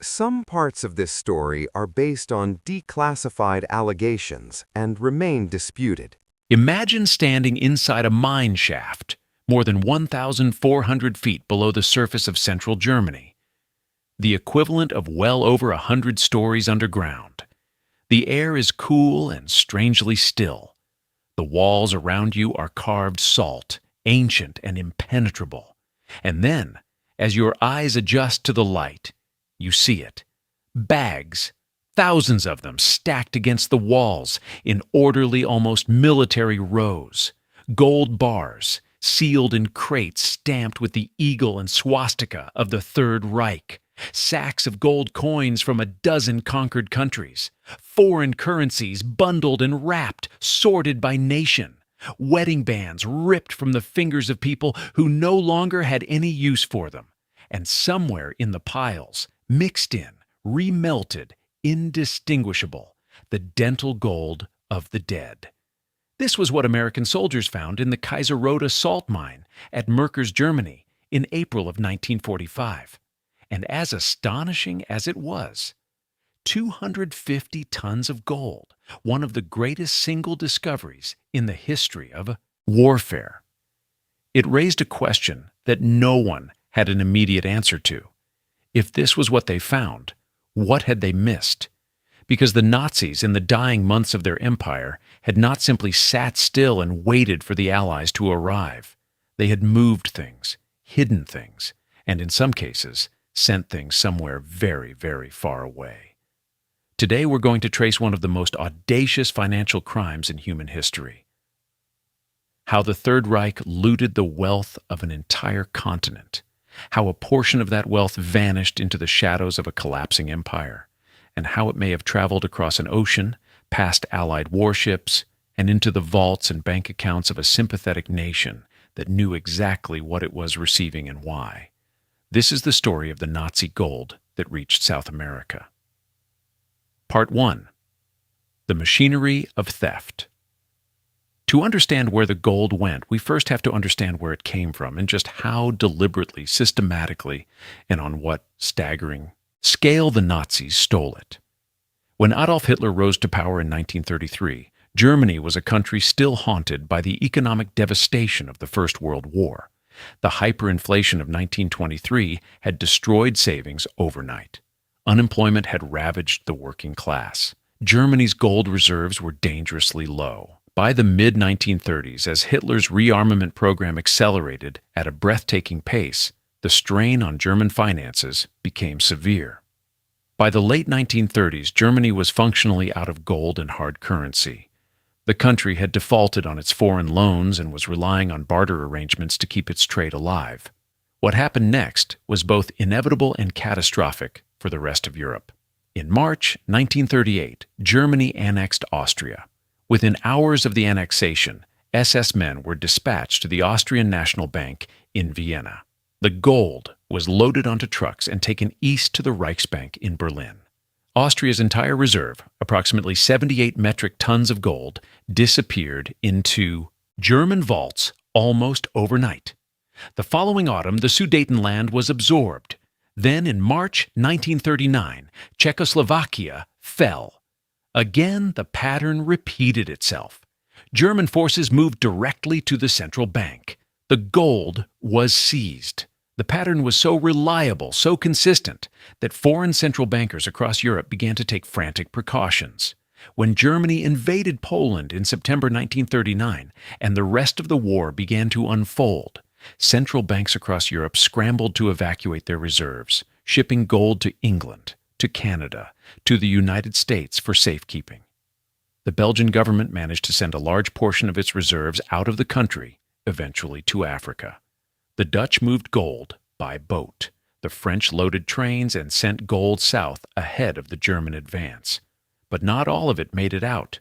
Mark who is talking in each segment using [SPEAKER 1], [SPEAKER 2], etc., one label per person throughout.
[SPEAKER 1] Some parts of this story are based on declassified allegations and remain disputed.
[SPEAKER 2] Imagine standing inside a mine shaft, more than 1,400 feet below the surface of central Germany, the equivalent of well over 100 stories underground. The air is cool and strangely still. The walls around you are carved salt, ancient and impenetrable. And then, as your eyes adjust to the light, you see it. Bags, thousands of them stacked against the walls in orderly, almost military rows. Gold bars, sealed in crates stamped with the eagle and swastika of the Third Reich. Sacks of gold coins from a dozen conquered countries. Foreign currencies bundled and wrapped, sorted by nation. Wedding bands ripped from the fingers of people who no longer had any use for them. And somewhere in the piles, mixed in, remelted, indistinguishable, the dental gold of the dead. This was what American soldiers found in the Kaiserroda salt mine at Merkers, Germany, in April of 1945. And as astonishing as it was, 250 tons of gold, one of the greatest single discoveries in the history of warfare. It raised a question that no one had an immediate answer to. If this was what they found, what had they missed? Because the Nazis, in the dying months of their empire, had not simply sat still and waited for the Allies to arrive. They had moved things, hidden things, and in some cases, sent things somewhere very, very far away. Today we're going to trace one of the most audacious financial crimes in human history. How the Third Reich looted the wealth of an entire continent. How a portion of that wealth vanished into the shadows of a collapsing empire, and how it may have traveled across an ocean, past Allied warships, and into the vaults and bank accounts of a sympathetic nation that knew exactly what it was receiving and why. This is the story of the Nazi gold that reached South America. Part 1. The Machinery of Theft. To understand where the gold went, we first have to understand where it came from and just how deliberately, systematically, and on what staggering scale the Nazis stole it. When Adolf Hitler rose to power in 1933, Germany was a country still haunted by the economic devastation of the First World War. The hyperinflation of 1923 had destroyed savings overnight. Unemployment had ravaged the working class. Germany's gold reserves were dangerously low. By the mid-1930s, as Hitler's rearmament program accelerated at a breathtaking pace, the strain on German finances became severe. By the late 1930s, Germany was functionally out of gold and hard currency. The country had defaulted on its foreign loans and was relying on barter arrangements to keep its trade alive. What happened next was both inevitable and catastrophic for the rest of Europe. In March 1938, Germany annexed Austria. Within hours of the annexation, SS men were dispatched to the Austrian National Bank in Vienna. The gold was loaded onto trucks and taken east to the Reichsbank in Berlin. Austria's entire reserve, approximately 78 metric tons of gold, disappeared into German vaults almost overnight. The following autumn, the Sudetenland was absorbed. Then in March 1939, Czechoslovakia fell. Again, the pattern repeated itself. German forces moved directly to the central bank. The gold was seized. The pattern was so reliable, so consistent, that foreign central bankers across Europe began to take frantic precautions. When Germany invaded Poland in September 1939 and the rest of the war began to unfold, central banks across Europe scrambled to evacuate their reserves, shipping gold to England, to Canada, to the United States for safekeeping. The Belgian government managed to send a large portion of its reserves out of the country, eventually to Africa. The Dutch moved gold by boat. The French loaded trains and sent gold south ahead of the German advance. But not all of it made it out.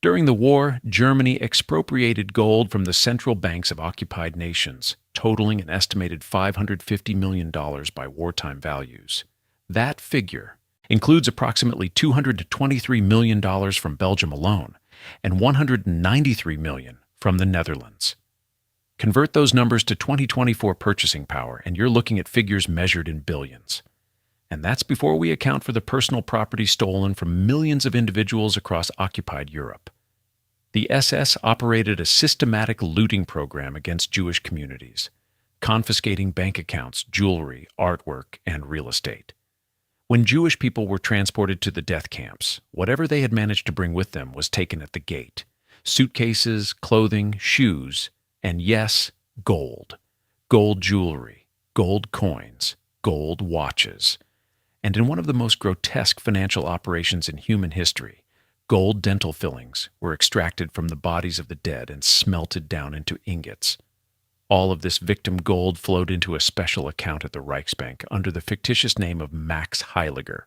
[SPEAKER 2] During the war, Germany expropriated gold from the central banks of occupied nations, totaling an estimated $550 million by wartime values. That figure includes approximately $223 million from Belgium alone and $193 million from the Netherlands. Convert those numbers to 2024 purchasing power, and you're looking at figures measured in billions. And that's before we account for the personal property stolen from millions of individuals across occupied Europe. The SS operated a systematic looting program against Jewish communities, confiscating bank accounts, jewelry, artwork, and real estate. When Jewish people were transported to the death camps, whatever they had managed to bring with them was taken at the gate: suitcases, clothing, shoes, and yes, gold. Gold jewelry, gold coins, gold watches. And in one of the most grotesque financial operations in human history, gold dental fillings were extracted from the bodies of the dead and smelted down into ingots. All of this victim gold flowed into a special account at the Reichsbank under the fictitious name of Max Heiliger,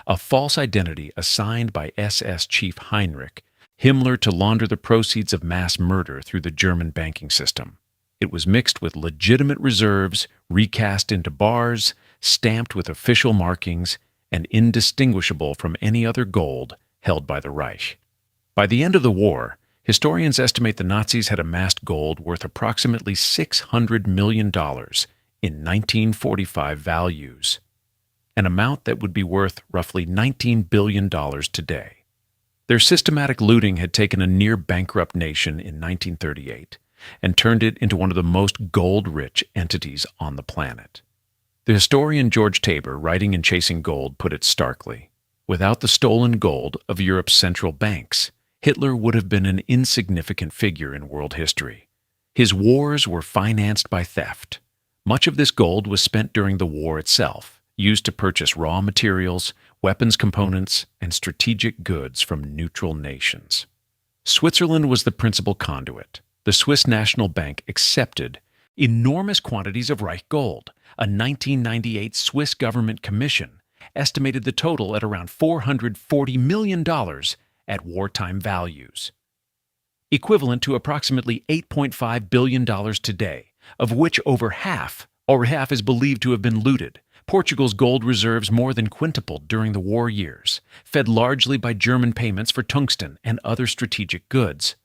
[SPEAKER 2] a false identity assigned by SS Chief Heinrich Himmler to launder the proceeds of mass murder through the German banking system. It was mixed with legitimate reserves, recast into bars, stamped with official markings, and indistinguishable from any other gold held by the Reich. By the end of the war, historians estimate the Nazis had amassed gold worth approximately $600 million in 1945 values, an amount that would be worth roughly $19 billion today. Their systematic looting had taken a near-bankrupt nation in 1938 and turned it into one of the most gold-rich entities on the planet. The historian George Tabor, writing in Chasing Gold, put it starkly: without the stolen gold of Europe's central banks, Hitler would have been an insignificant figure in world history. His wars were financed by theft. Much of this gold was spent during the war itself, used to purchase raw materials, weapons components, and strategic goods from neutral nations. Switzerland was the principal conduit. The Swiss National Bank accepted enormous quantities of Reich gold. A 1998 Swiss government commission estimated the total at around $440 million at wartime values, equivalent to approximately $8.5 billion today, of which over half is believed to have been looted. Portugal's gold reserves more than quintupled during the war years, fed largely by German payments for tungsten and other strategic goods.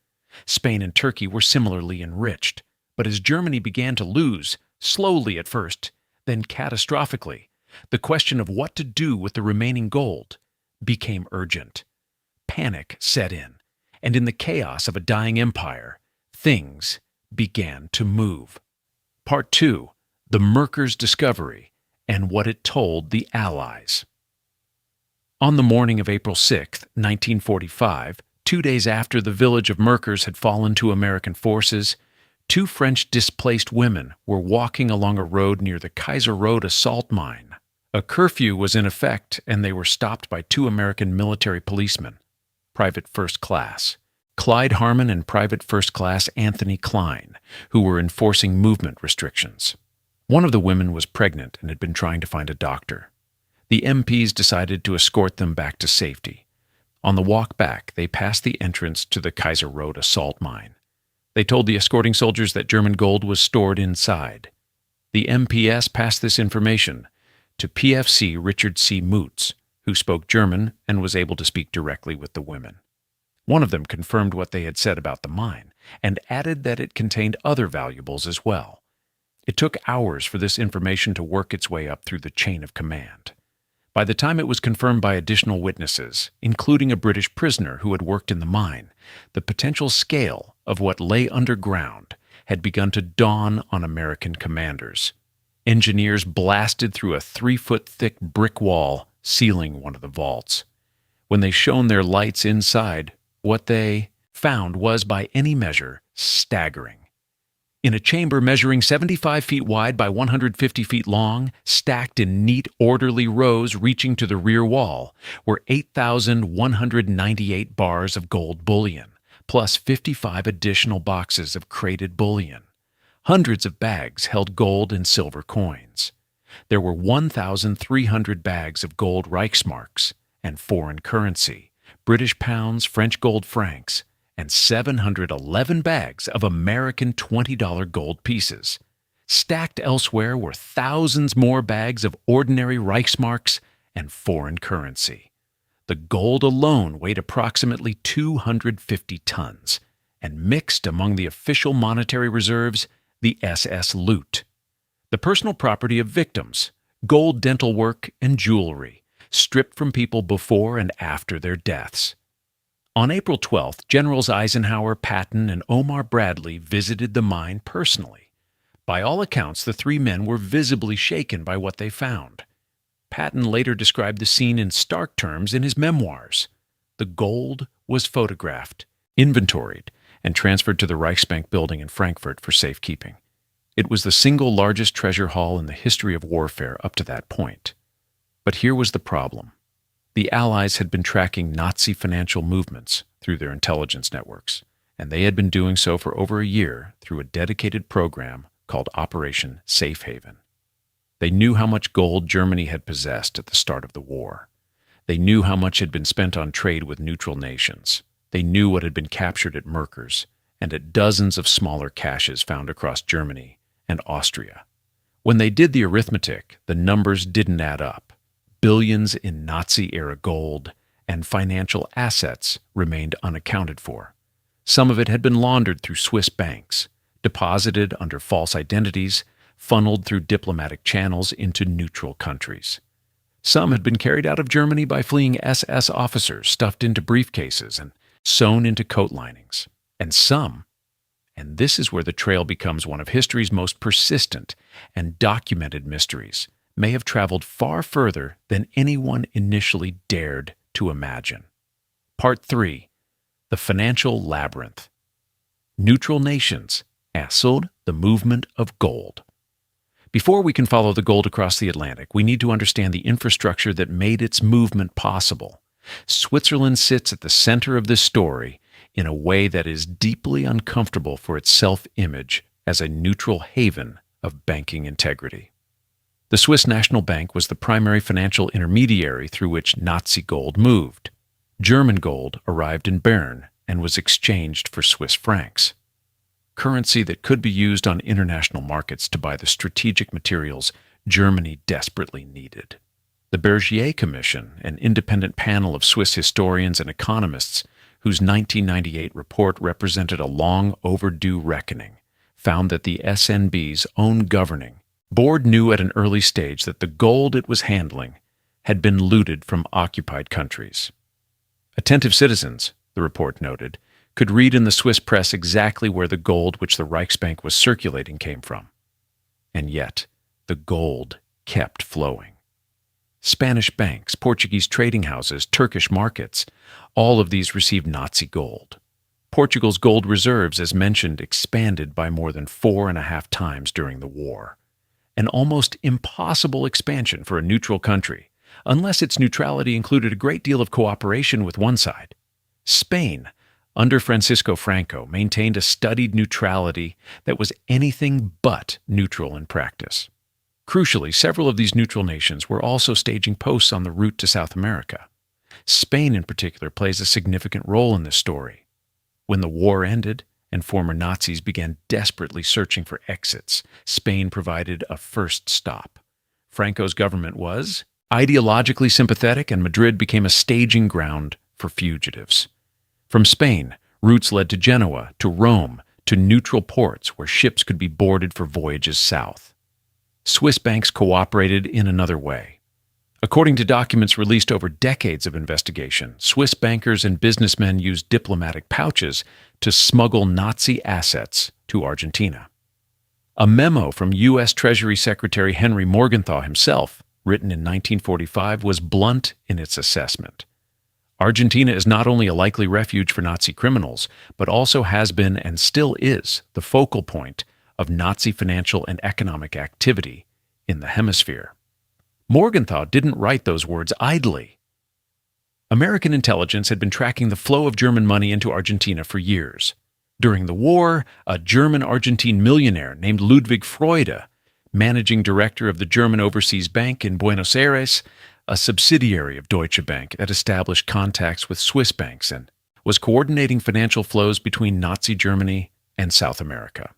[SPEAKER 2] Spain and Turkey were similarly enriched, but as Germany began to lose, slowly at first, then catastrophically, the question of what to do with the remaining gold became urgent. Panic set in, and in the chaos of a dying empire, things began to move. Part 2. The Merkers discovery and what it told the Allies. On the morning of April 6, 1945, 2 days after the village of Merkers had fallen to American forces, 2 French displaced women were walking along a road near the Kaiserroda salt mine. A curfew was in effect, and they were stopped by 2 American military policemen, Private First Class Clyde Harmon and Private First Class Anthony Klein, who were enforcing movement restrictions. One of the women was pregnant and had been trying to find a doctor. The MPs decided to escort them back to safety. On the walk back, they passed the entrance to the Kaiserroda salt mine. They told the escorting soldiers that German gold was stored inside. The MPS passed this information to PFC Richard C. Moots, who spoke German and was able to speak directly with the women. One of them confirmed what they had said about the mine and added that it contained other valuables as well. It took hours for this information to work its way up through the chain of command. By the time it was confirmed by additional witnesses, including a British prisoner who had worked in the mine, the potential scale of what lay underground had begun to dawn on American commanders. Engineers blasted through a 3-foot-thick brick wall sealing one of the vaults. When they shone their lights inside, what they found was, by any measure, staggering. In a chamber measuring 75 feet wide by 150 feet long, stacked in neat, orderly rows reaching to the rear wall, were 8,198 bars of gold bullion, plus 55 additional boxes of crated bullion. Hundreds of bags held gold and silver coins. There were 1,300 bags of gold Reichsmarks and foreign currency, British pounds, French gold francs, and 711 bags of American $20 gold pieces. Stacked elsewhere were thousands more bags of ordinary Reichsmarks and foreign currency. The gold alone weighed approximately 250 tons, and mixed among the official monetary reserves, the SS loot. The personal property of victims, gold dental work and jewelry, stripped from people before and after their deaths. On April 12th, Generals Eisenhower, Patton, and Omar Bradley visited the mine personally. By all accounts, the three men were visibly shaken by what they found. Patton later described the scene in stark terms in his memoirs. The gold was photographed, inventoried, and transferred to the Reichsbank building in Frankfurt for safekeeping. It was the single largest treasure haul in the history of warfare up to that point. But here was the problem. The Allies had been tracking Nazi financial movements through their intelligence networks, and they had been doing so for over a year through a dedicated program called Operation Safe Haven. They knew how much gold Germany had possessed at the start of the war. They knew how much had been spent on trade with neutral nations. They knew what had been captured at Merkers and at dozens of smaller caches found across Germany and Austria. When they did the arithmetic, the numbers didn't add up. Billions in Nazi-era gold and financial assets remained unaccounted for. Some of it had been laundered through Swiss banks, deposited under false identities, funneled through diplomatic channels into neutral countries. Some had been carried out of Germany by fleeing SS officers stuffed into briefcases and sewn into coat linings. And some, and this is where the trail becomes one of history's most persistent and documented mysteries, may have traveled far further than anyone initially dared to imagine. Part 3. The Financial Labyrinth. Neutral nations assailed the movement of gold. Before we can follow the gold across the Atlantic, we need to understand the infrastructure that made its movement possible. Switzerland sits at the center of this story in a way that is deeply uncomfortable for its self-image as a neutral haven of banking integrity. The Swiss National Bank was the primary financial intermediary through which Nazi gold moved. German gold arrived in Bern and was exchanged for Swiss francs, currency that could be used on international markets to buy the strategic materials Germany desperately needed. The Bergier Commission, an independent panel of Swiss historians and economists whose 1998 report represented a long overdue reckoning, found that the SNB's own governing board knew at an early stage that the gold it was handling had been looted from occupied countries. Attentive citizens, the report noted, could read in the Swiss press exactly where the gold which the Reichsbank was circulating came from. And yet, the gold kept flowing. Spanish banks, Portuguese trading houses, Turkish markets, all of these received Nazi gold. Portugal's gold reserves, as mentioned, expanded by more than 4.5 times during the war. An almost impossible expansion for a neutral country, unless its neutrality included a great deal of cooperation with one side. Spain, under Francisco Franco, maintained a studied neutrality that was anything but neutral in practice. Crucially, several of these neutral nations were also staging posts on the route to South America. Spain, in particular, plays a significant role in this story. When the war ended and former Nazis began desperately searching for exits, Spain provided a first stop. Franco's government was ideologically sympathetic, and Madrid became a staging ground for fugitives. From Spain, routes led to Genoa, to Rome, to neutral ports where ships could be boarded for voyages south. Swiss banks cooperated in another way. According to documents released over decades of investigation, Swiss bankers and businessmen used diplomatic pouches to smuggle Nazi assets to Argentina. A memo from U.S. Treasury Secretary Henry Morgenthau himself, written in 1945, was blunt in its assessment. Argentina is not only a likely refuge for Nazi criminals, but also has been and still is the focal point of Nazi financial and economic activity in the hemisphere. Morgenthau didn't write those words idly. American intelligence had been tracking the flow of German money into Argentina for years. During the war, a German-Argentine millionaire named Ludwig Freude, managing director of the German Overseas Bank in Buenos Aires, a subsidiary of Deutsche Bank, had established contacts with Swiss banks and was coordinating financial flows between Nazi Germany and South America.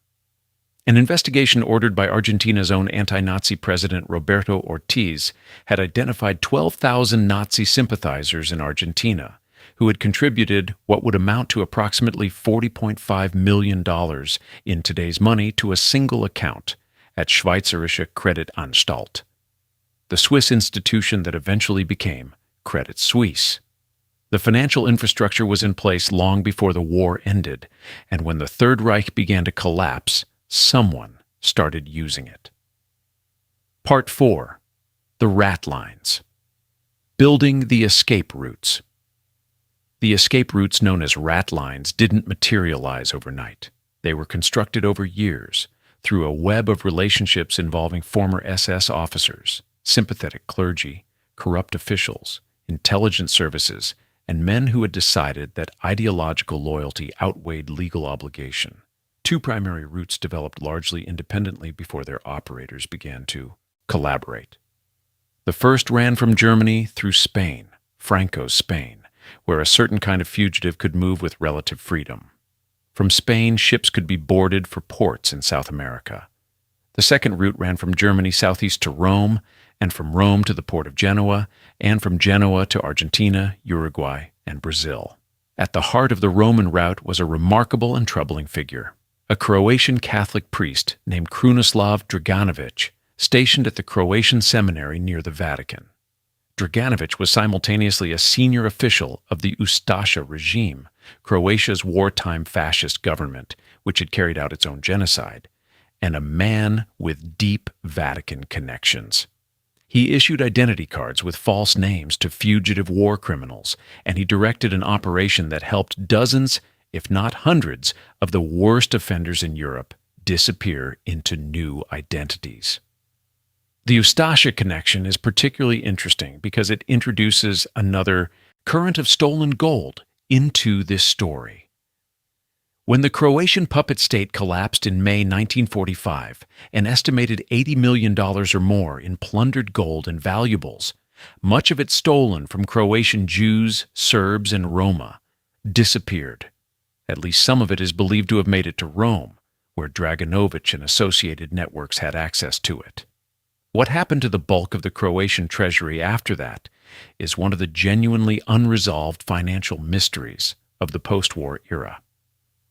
[SPEAKER 2] An investigation ordered by Argentina's own anti-Nazi president Roberto Ortiz had identified 12,000 Nazi sympathizers in Argentina who had contributed what would amount to approximately $40.5 million in today's money to a single account at Schweizerische Kreditanstalt. the Swiss institution that eventually became Credit Suisse. The financial infrastructure was in place long before the war ended, and when the Third Reich began to collapse, someone started using it. Part 4. The ratlines. Building the escape routes. The escape routes known as ratlines didn't materialize overnight. They were constructed over years, through a web of relationships involving former SS officers, sympathetic clergy, corrupt officials, intelligence services, and men who had decided that ideological loyalty outweighed legal obligation. Two primary routes developed largely independently before their operators began to collaborate. The first ran from Germany through Spain, Franco's Spain, where a certain kind of fugitive could move with relative freedom. From Spain, ships could be boarded for ports in South America. The second route ran from Germany southeast to Rome, and from Rome to the port of Genoa, and from Genoa to Argentina, Uruguay, and Brazil. At the heart of the Roman route was a remarkable and troubling figure, a Croatian Catholic priest named Krunoslav Draganović, stationed at the Croatian seminary near the Vatican. Draganović was simultaneously a senior official of the Ustasha regime, Croatia's wartime fascist government, which had carried out its own genocide, and a man with deep Vatican connections. He issued identity cards with false names to fugitive war criminals, and he directed an operation that helped dozens, if not hundreds, of the worst offenders in Europe disappear into new identities. The Ustasha connection is particularly interesting because it introduces another current of stolen gold into this story. When the Croatian puppet state collapsed in May 1945, an estimated $80 million or more in plundered gold and valuables, much of it stolen from Croatian Jews, Serbs, and Roma, disappeared. At least some of it is believed to have made it to Rome, where Draganović and associated networks had access to it. What happened to the bulk of the Croatian treasury after that is one of the genuinely unresolved financial mysteries of the post-war era.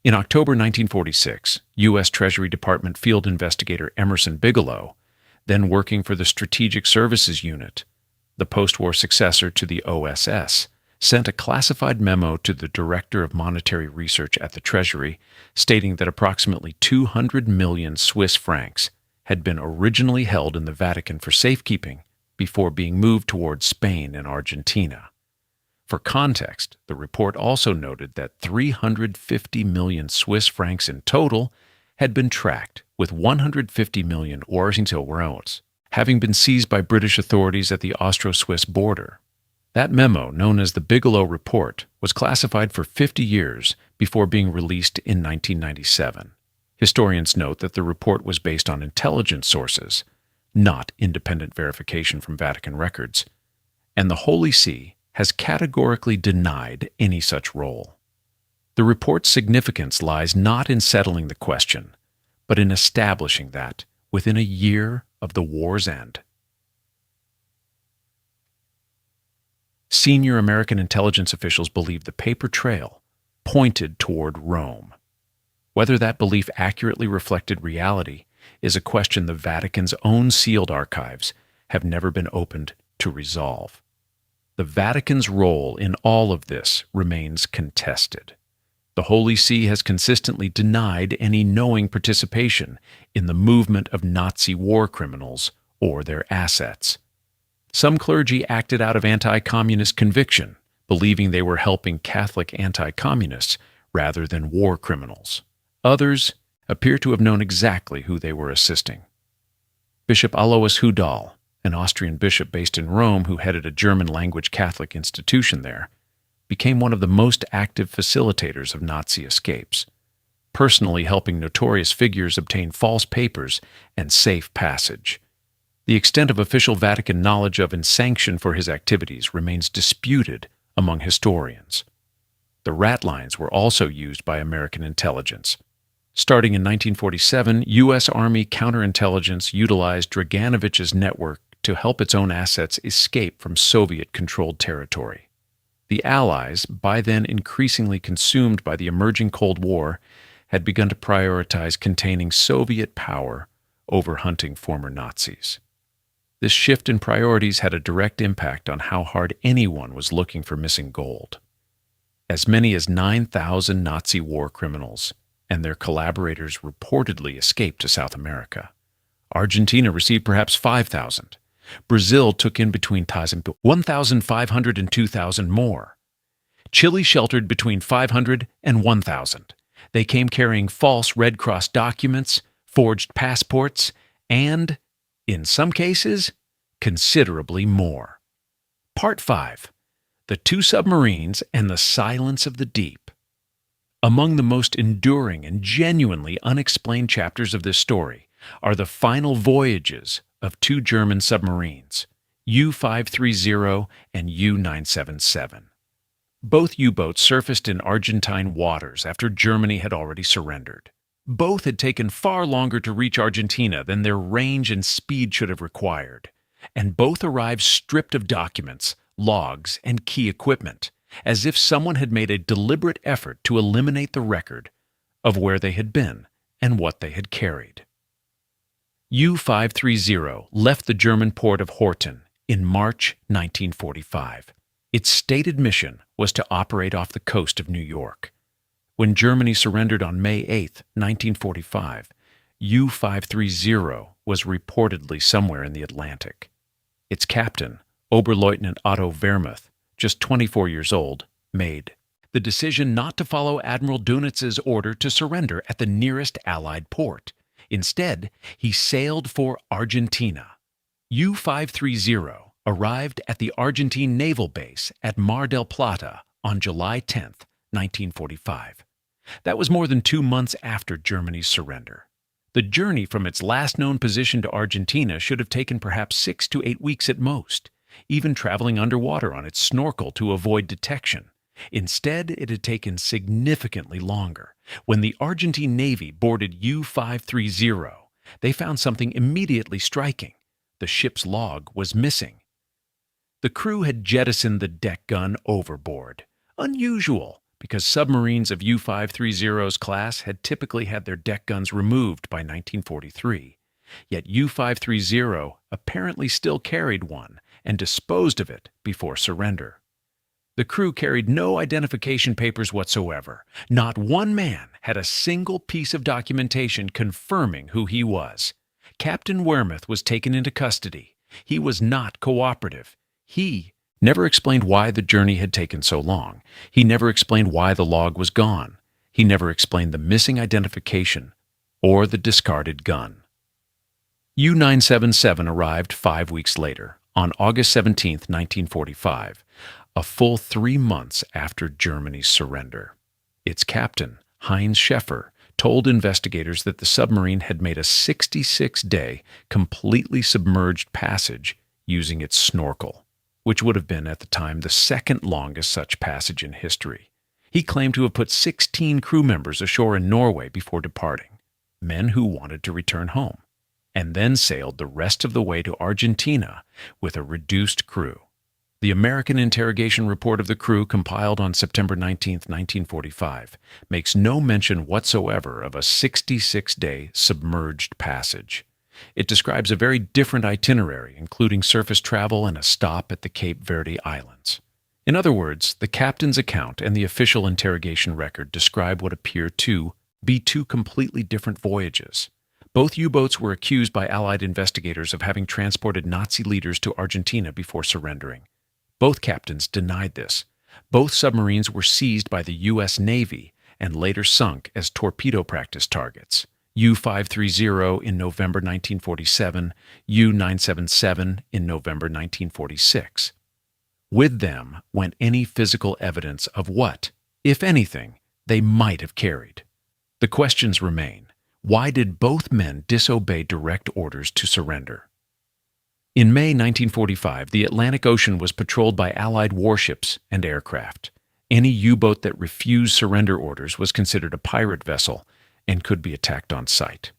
[SPEAKER 2] In October 1946, U.S. Treasury Department field investigator Emerson Bigelow, then working for the Strategic Services Unit, the post-war successor to the OSS, sent a classified memo to the Director of Monetary Research at the Treasury stating that approximately 200 million Swiss francs had been originally held in the Vatican for safekeeping before being moved towards Spain and Argentina. For context, the report also noted that 350 million Swiss francs in total had been tracked, with 150 million euros having been seized by British authorities at the Austro-Swiss border. That memo, known as the Bigelow Report, was classified for 50 years before being released in 1997. Historians note that the report was based on intelligence sources, not independent verification from Vatican records, and the Holy See has categorically denied any such role. The report's significance lies not in settling the question, but in establishing that, within a year of the war's end, senior American intelligence officials believed the paper trail pointed toward Rome. Whether that belief accurately reflected reality is a question the Vatican's own sealed archives have never been opened to resolve. The Vatican's role in all of this remains contested. The Holy See has consistently denied any knowing participation in the movement of Nazi war criminals or their assets. Some clergy acted out of anti-communist conviction, believing they were helping Catholic anti-communists rather than war criminals. Others appear to have known exactly who they were assisting. Bishop Alois Hudal, an Austrian bishop based in Rome who headed a German-language Catholic institution there, became one of the most active facilitators of Nazi escapes, personally helping notorious figures obtain false papers and safe passage. The extent of official Vatican knowledge of and sanction for his activities remains disputed among historians. The ratlines were also used by American intelligence. Starting in 1947, U.S. Army counterintelligence utilized Draganović's network to help its own assets escape from Soviet-controlled territory. The Allies, by then increasingly consumed by the emerging Cold War, had begun to prioritize containing Soviet power over hunting former Nazis. This shift in priorities had a direct impact on how hard anyone was looking for missing gold. As many as 9,000 Nazi war criminals and their collaborators reportedly escaped to South America. Argentina received perhaps 5,000. Brazil took in between 1,500 and 2,000 more. Chile sheltered between 500 and 1,000. They came carrying false Red Cross documents, forged passports, and, in some cases, considerably more. Part 5. The Two Submarines and the Silence of the Deep. Among the most enduring and genuinely unexplained chapters of this story are the final voyages of two German submarines, U-530 and U-977. Both U-boats surfaced in Argentine waters after Germany had already surrendered. Both had taken far longer to reach Argentina than their range and speed should have required, and both arrived stripped of documents, logs, and key equipment, as if someone had made a deliberate effort to eliminate the record of where they had been and what they had carried. U-530 left the German port of Horten in March 1945. Its stated mission was to operate off the coast of New York. When Germany surrendered on May 8, 1945, U-530 was reportedly somewhere in the Atlantic. Its captain, Oberleutnant Otto Wehrmuth, just 24 years old, made the decision not to follow Admiral Dönitz's order to surrender at the nearest Allied port. Instead, he sailed for Argentina. U-530 arrived at the Argentine naval base at Mar del Plata on July 10, 1945. That was more than 2 months after Germany's surrender. The journey from its last known position to Argentina should have taken perhaps 6 to 8 weeks at most, even traveling underwater on its snorkel to avoid detection. Instead, it had taken significantly longer. When the Argentine Navy boarded U-530, they found something immediately striking. The ship's log was missing. The crew had jettisoned the deck gun overboard. Unusual, because submarines of U-530's class had typically had their deck guns removed by 1943. Yet U-530 apparently still carried one and disposed of it before surrender. The crew carried no identification papers whatsoever. Not one man had a single piece of documentation confirming who he was. Captain Wehrmuth was taken into custody. He was not cooperative. He never explained why the journey had taken so long. He never explained why the log was gone. He never explained the missing identification or the discarded gun. U-977 arrived 5 weeks later, on August 17, 1945, a full 3 months after Germany's surrender. Its captain, Heinz Schäfer, told investigators that the submarine had made a 66-day, completely submerged passage using its snorkel, which would have been at the time the second longest such passage in history. He claimed to have put 16 crew members ashore in Norway before departing, men who wanted to return home, and then sailed the rest of the way to Argentina with a reduced crew. The American interrogation report of the crew, compiled on September 19, 1945, makes no mention whatsoever of a 66-day submerged passage. It describes a very different itinerary, including surface travel and a stop at the Cape Verde Islands. In other words, the captain's account and the official interrogation record describe what appear to be two completely different voyages. Both U-boats were accused by Allied investigators of having transported Nazi leaders to Argentina before surrendering. Both captains denied this. Both submarines were seized by the U.S. Navy and later sunk as torpedo practice targets. U-530 in November 1947, U-977 in November 1946. With them went any physical evidence of what, if anything, they might have carried. The questions remain. Why did both men disobey direct orders to surrender? In May 1945, the Atlantic Ocean was patrolled by Allied warships and aircraft. Any U-boat that refused surrender orders was considered a pirate vessel and could be attacked on sight.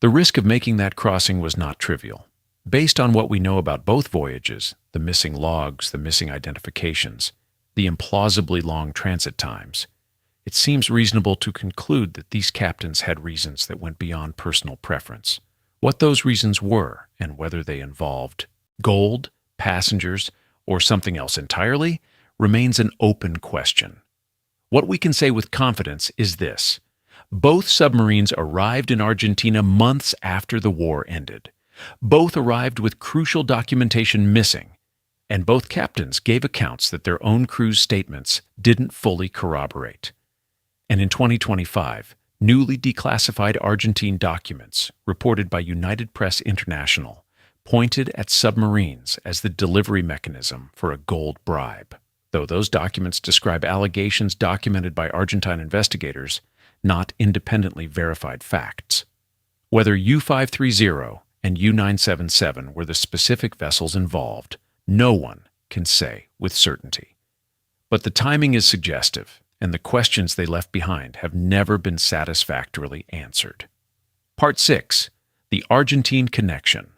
[SPEAKER 2] The risk of making that crossing was not trivial. Based on what we know about both voyages, the missing logs, the missing identifications, the implausibly long transit times, it seems reasonable to conclude that these captains had reasons that went beyond personal preference. What those reasons were, and whether they involved gold, passengers, or something else entirely, remains an open question. What we can say with confidence is this: both submarines arrived in Argentina months after the war ended. Both arrived with crucial documentation missing, and both captains gave accounts that their own crew's statements didn't fully corroborate. And in 2025, newly declassified Argentine documents, reported by United Press International, pointed at submarines as the delivery mechanism for a gold bribe, though those documents describe allegations documented by Argentine investigators, not independently verified facts. Whether U-530 and U-977 were the specific vessels involved, no one can say with certainty. But the timing is suggestive, and the questions they left behind have never been satisfactorily answered. Part 6. The Argentine Connection.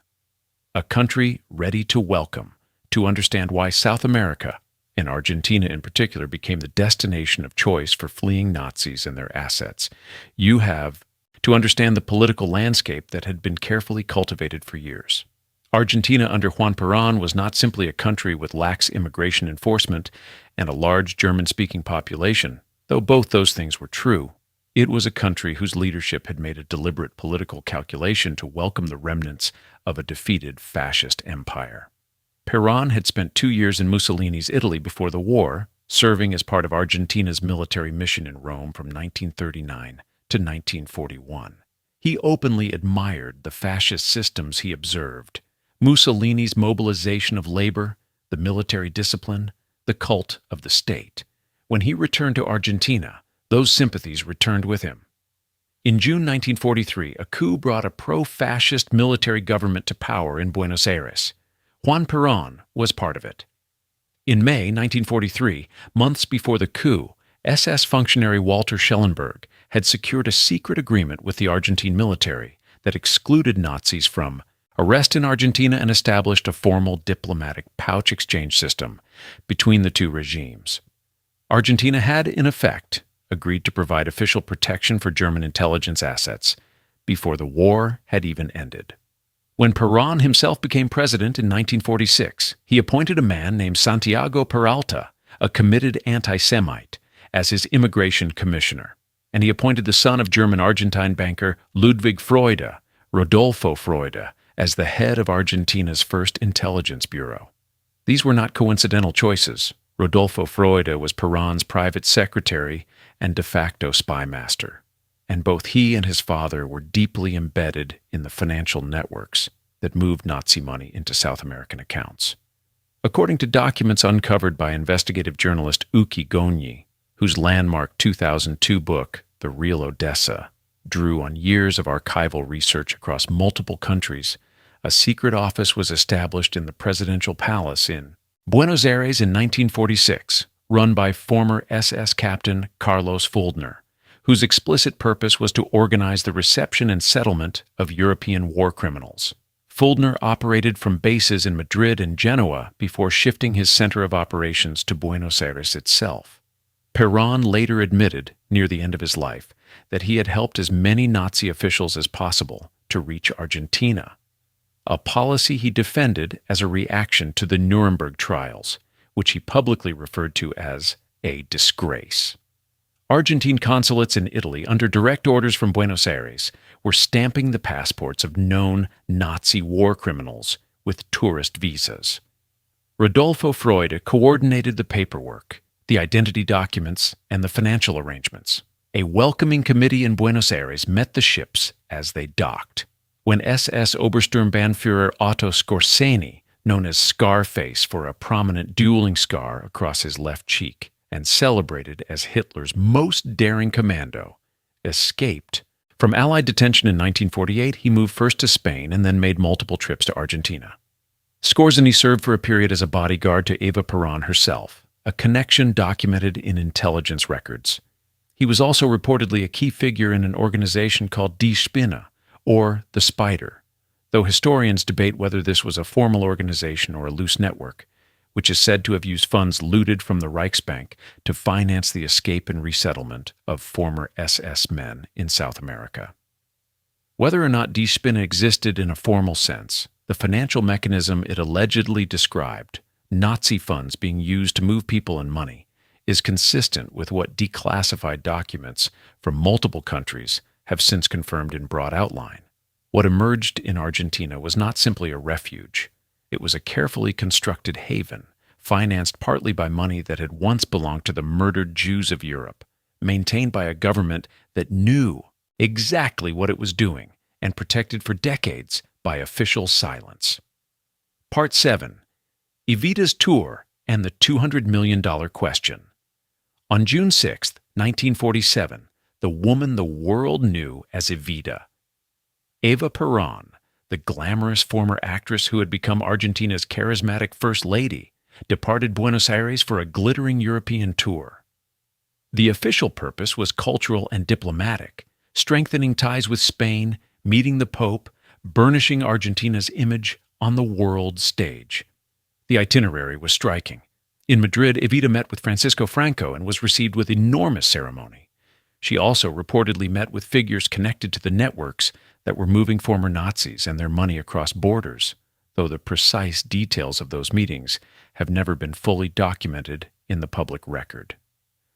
[SPEAKER 2] A country ready to welcome, to understand why South America, and Argentina in particular, became the destination of choice for fleeing Nazis and their assets. You have to understand the political landscape that had been carefully cultivated for years. Argentina under Juan Perón was not simply a country with lax immigration enforcement and a large German-speaking population, though both those things were true. It was a country whose leadership had made a deliberate political calculation to welcome the remnants of a defeated fascist empire. Perón had spent 2 years in Mussolini's Italy before the war, serving as part of Argentina's military mission in Rome from 1939 to 1941. He openly admired the fascist systems he observed: Mussolini's mobilization of labor, the military discipline, the cult of the state. When he returned to Argentina, those sympathies returned with him. In June 1943, a coup brought a pro-fascist military government to power in Buenos Aires. Juan Perón was part of it. In May 1943, months before the coup, SS functionary Walter Schellenberg had secured a secret agreement with the Argentine military that excluded Nazis from arrest in Argentina and established a formal diplomatic pouch exchange system between the two regimes. Argentina had, in effect, agreed to provide official protection for German intelligence assets before the war had even ended. When Perón himself became president in 1946, he appointed a man named Santiago Peralta, a committed anti-Semite, as his immigration commissioner, and he appointed the son of German-Argentine banker Ludwig Freude, Rodolfo Freude, as the head of Argentina's first intelligence bureau. These were not coincidental choices. Rodolfo Freude was Perón's private secretary and de facto spy master, and both he and his father were deeply embedded in the financial networks that moved Nazi money into South American accounts. According to documents uncovered by investigative journalist Uki Gonyi, whose landmark 2002 book, The Real Odessa, drew on years of archival research across multiple countries, a secret office was established in the presidential palace in Buenos Aires in 1946, run by former SS captain Carlos Fuldner, whose explicit purpose was to organize the reception and settlement of European war criminals. Fuldner operated from bases in Madrid and Genoa before shifting his center of operations to Buenos Aires itself. Perón later admitted, near the end of his life, that he had helped as many Nazi officials as possible to reach Argentina, a policy he defended as a reaction to the Nuremberg trials, which he publicly referred to as a disgrace. Argentine consulates in Italy, under direct orders from Buenos Aires, were stamping the passports of known Nazi war criminals with tourist visas. Rodolfo Freude coordinated the paperwork, the identity documents, and the financial arrangements. A welcoming committee in Buenos Aires met the ships as they docked. When SS Obersturmbannführer Otto Skorzeny, known as Scarface for a prominent dueling scar across his left cheek, and celebrated as Hitler's most daring commando, escaped. From Allied detention in 1948, he moved first to Spain and then made multiple trips to Argentina. Skorzeny served for a period as a bodyguard to Eva Peron herself, a connection documented in intelligence records. He was also reportedly a key figure in an organization called Die Spinne, or the Spider, though historians debate whether this was a formal organization or a loose network, which is said to have used funds looted from the Reichsbank to finance the escape and resettlement of former SS men in South America. Whether or not Die Spinne existed in a formal sense, the financial mechanism it allegedly described, Nazi funds being used to move people and money, is consistent with what declassified documents from multiple countries have since confirmed in broad outline. What emerged in Argentina was not simply a refuge. It was a carefully constructed haven, financed partly by money that had once belonged to the murdered Jews of Europe, maintained by a government that knew exactly what it was doing and protected for decades by official silence. Part 7. Evita's Tour and the $200 million question. On June 6, 1947, the woman the world knew as Evita, Eva Perón, the glamorous former actress who had become Argentina's charismatic first lady, departed Buenos Aires for a glittering European tour. The official purpose was cultural and diplomatic, strengthening ties with Spain, meeting the Pope, burnishing Argentina's image on the world stage. The itinerary was striking. In Madrid, Evita met with Francisco Franco and was received with enormous ceremony. She also reportedly met with figures connected to the networks that were moving former Nazis and their money across borders, though the precise details of those meetings have never been fully documented in the public record.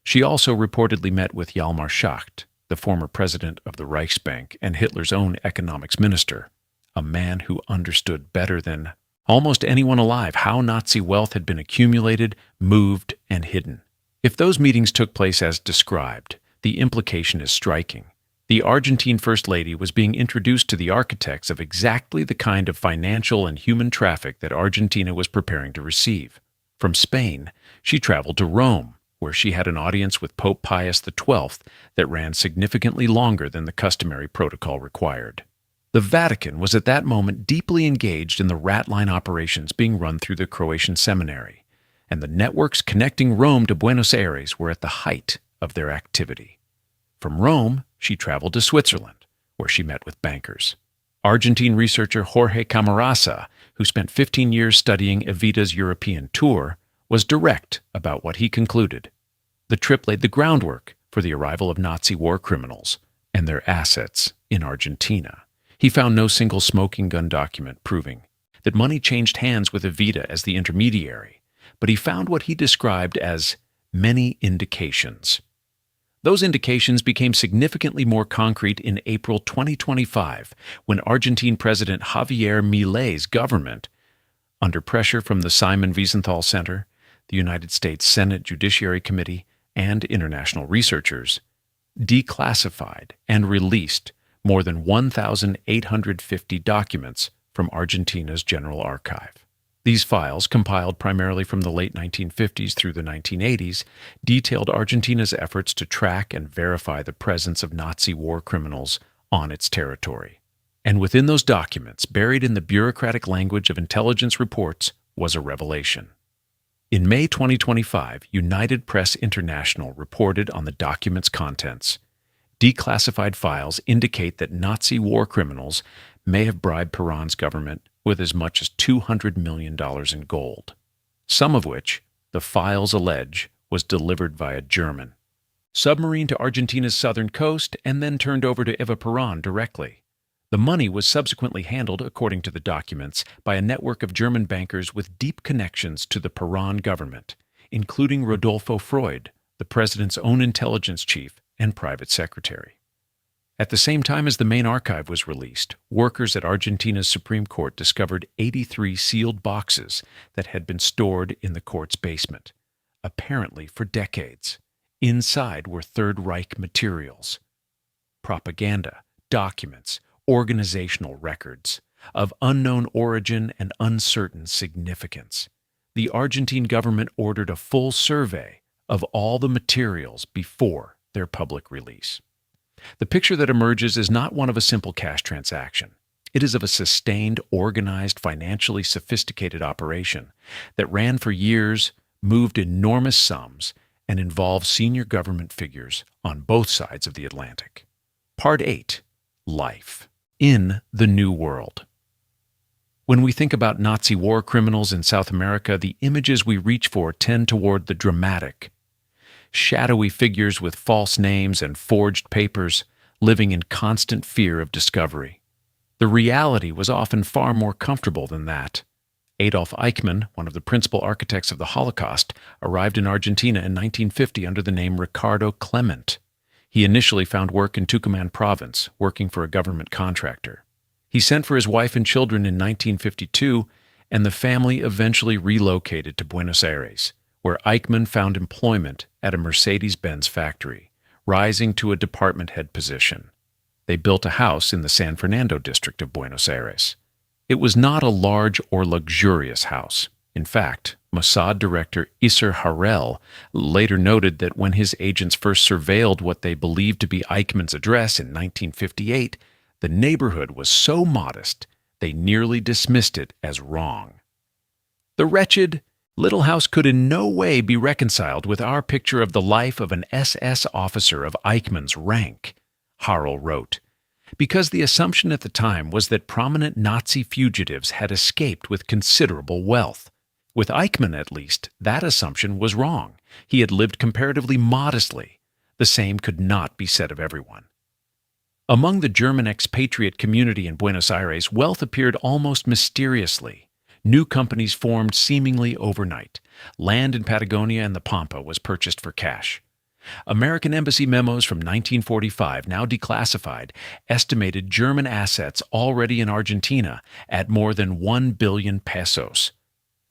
[SPEAKER 2] She also reportedly met with Hjalmar Schacht, the former president of the Reichsbank and Hitler's own economics minister, a man who understood better than almost anyone alive how Nazi wealth had been accumulated, moved, and hidden. If those meetings took place as described, the implication is striking. The Argentine First Lady was being introduced to the architects of exactly the kind of financial and human traffic that Argentina was preparing to receive. From Spain, she traveled to Rome, where she had an audience with Pope Pius XII that ran significantly longer than the customary protocol required. The Vatican was at that moment deeply engaged in the ratline operations being run through the Croatian seminary, and the networks connecting Rome to Buenos Aires were at the height of their activity. From Rome, she traveled to Switzerland, where she met with bankers. Argentine researcher Jorge Camarasa, who spent 15 years studying Evita's European tour, was direct about what he concluded. The trip laid the groundwork for the arrival of Nazi war criminals and their assets in Argentina. He found no single smoking gun document proving that money changed hands with Evita as the intermediary, but he found what he described as many indications. Those indications became significantly more concrete in April 2025 when Argentine President Javier Milei's government, under pressure from the Simon Wiesenthal Center, the United States Senate Judiciary Committee, and international researchers, declassified and released more than 1,850 documents from Argentina's General Archive. These files, compiled primarily from the late 1950s through the 1980s, detailed Argentina's efforts to track and verify the presence of Nazi war criminals on its territory. And within those documents, buried in the bureaucratic language of intelligence reports, was a revelation. In May 2025, United Press International reported on the document's contents. Declassified files indicate that Nazi war criminals may have bribed Perón's government with as much as $200 million in gold, some of which, the files allege, was delivered via German submarine to Argentina's southern coast and then turned over to Eva Perón directly. The money was subsequently handled, according to the documents, by a network of German bankers with deep connections to the Perón government, including Rodolfo Freud, the president's own intelligence chief and private secretary. At the same time as the main archive was released, workers at Argentina's Supreme Court discovered 83 sealed boxes that had been stored in the court's basement, apparently for decades. Inside were Third Reich materials, propaganda, documents, organizational records of unknown origin and uncertain significance. The Argentine government ordered a full survey of all the materials before their public release. The picture that emerges is not one of a simple cash transaction. It is of a sustained, organized, financially sophisticated operation that ran for years, moved enormous sums, and involved senior government figures on both sides of the Atlantic. Part 8. Life in the New World. When we think about Nazi war criminals in South America, the images we reach for tend toward the dramatic. Shadowy figures with false names and forged papers, living in constant fear of discovery. The reality was often far more comfortable than that. Adolf Eichmann, one of the principal architects of the Holocaust, arrived in Argentina in 1950 under the name Ricardo Clement. He initially found work in Tucumán province, working for a government contractor. He sent for his wife and children in 1952, and the family eventually relocated to Buenos Aires, where Eichmann found employment at a Mercedes-Benz factory, rising to a department head position. They built a house in the San Fernando district of Buenos Aires. It was not a large or luxurious house. In fact, Mossad director Isser Harel later noted that when his agents first surveilled what they believed to be Eichmann's address in 1958, the neighborhood was so modest they nearly dismissed it as wrong. The wretched little house could in no way be reconciled with our picture of the life of an SS officer of Eichmann's rank, Harel wrote, because the assumption at the time was that prominent Nazi fugitives had escaped with considerable wealth. With Eichmann, at least, that assumption was wrong. He had lived comparatively modestly. The same could not be said of everyone. Among the German expatriate community in Buenos Aires, wealth appeared almost mysteriously. New companies formed seemingly overnight. Land in Patagonia and the Pampa was purchased for cash. American embassy memos from 1945, now declassified, estimated German assets already in Argentina at more than 1 billion pesos,